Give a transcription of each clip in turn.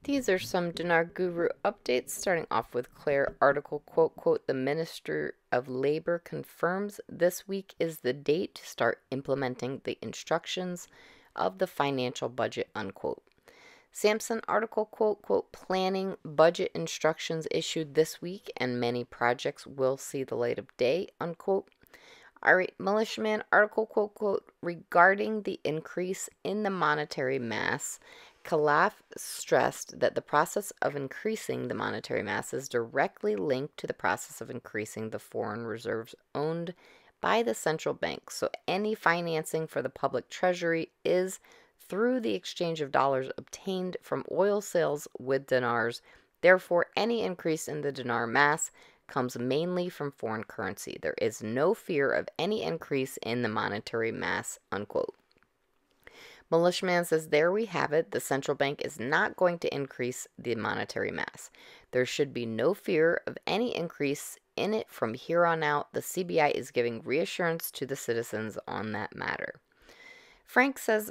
These are some Dinar Guru updates, starting off with Claire article, quote, the Minister of Labor confirms this week is the date to start implementing the instructions of the financial budget, unquote. Samson article, quote, planning budget instructions issued this week and many projects will see the light of day, unquote. Militiaman article, quote, regarding the increase in the monetary mass, Khalaf stressed that the process of increasing the monetary mass is directly linked to the process of increasing the foreign reserves owned by the central bank. So any financing for the public treasury is through the exchange of dollars obtained from oil sales with dinars. Therefore, any increase in the dinar mass comes mainly from foreign currency. There is no fear of any increase in the monetary mass, unquote. Militiaman says, there we have it. The central bank is not going to increase the monetary mass. There should be no fear of any increase in it from here on out. The CBI is giving reassurance to the citizens on that matter. Frank says,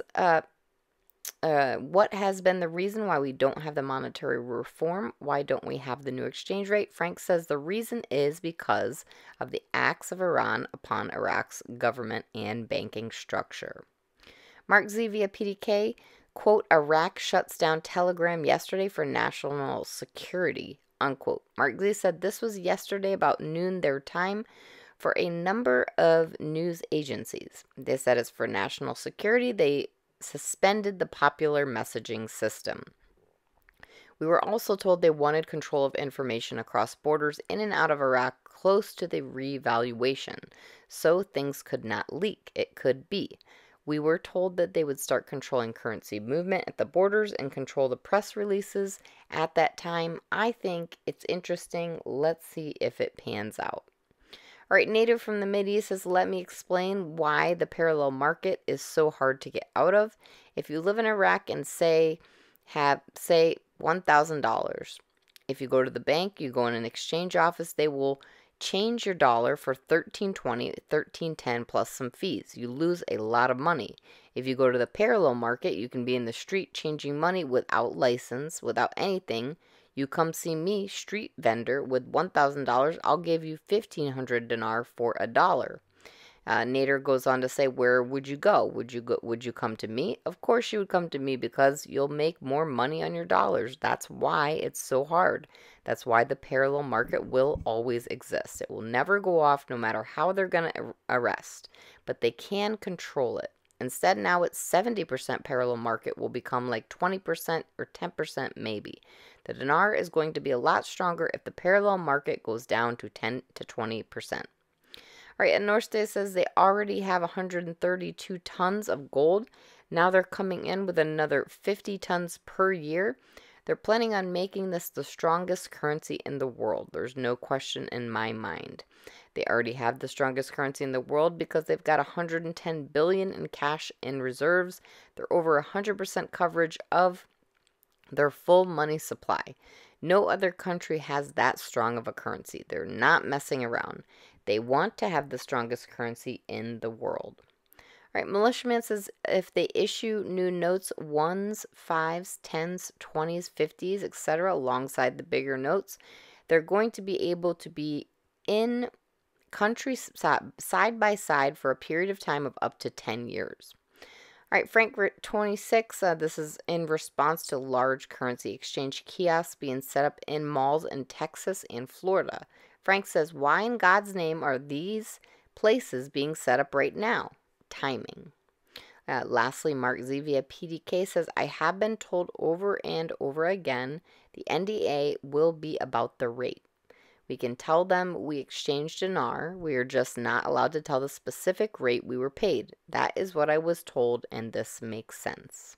what has been the reason why we don't have the monetary reform? Why don't we have the new exchange rate? Frank says the reason is because of the acts of Iran upon Iraq's government and banking structure. Mark Z via PDK, quote, Iraq shuts down Telegram yesterday for national security, unquote. Mark Z said this was yesterday about noon their time for a number of news agencies. They said it's for national security. They suspended the popular messaging system. We were also told they wanted control of information across borders in and out of Iraq close to the revaluation, so things could not leak. It could be. We were told that they would start controlling currency movement at the borders and control the press releases at that time. I think it's interesting. Let's see if it pans out. All right, Native from the Mideast says, let me explain why the parallel market is so hard to get out of. If you live in Iraq and say $1,000, if you go to the bank, you go in an exchange office, they will change your dollar for $13.20, $13.10 plus some fees. You lose a lot of money. If you go to the parallel market, you can be in the street changing money without license, without anything. You come see me, street vendor, with $1,000, I'll give you 1,500 dinar for $1. Nader goes on to say, where would you go? Would you come to me? Of course you would come to me because you'll make more money on your dollars. That's why it's so hard. That's why the parallel market will always exist. It will never go off no matter how they're going to arrest, but they can control it. Instead, now it's 70% parallel market will become like 20% or 10% maybe. The dinar is going to be a lot stronger if the parallel market goes down to 10 to 20%. All right, and Northday says they already have 132 tons of gold. Now they're coming in with another 50 tons per year. They're planning on making this the strongest currency in the world. There's no question in my mind. They already have the strongest currency in the world because they've got 110 billion in cash in reserves. They're over 100% coverage of their full money supply. No other country has that strong of a currency. They're not messing around. They want to have the strongest currency in the world. All right, Militiaman says if they issue new notes, 1s, 5s, 10s, 20s, 50s, etc., alongside the bigger notes, they're going to be able to be in countries side by side for a period of time of up to 10 years. All right, Frank 26, this is in response to large currency exchange kiosks being set up in malls in Texas and Florida. Frank says, why in God's name are these places being set up right now? Timing. Lastly, Mark Z via PDK says, I have been told over and over again the NDA will be about the rate. We can tell them we exchanged dinar. We are just not allowed to tell the specific rate we were paid. That is what I was told, and this makes sense.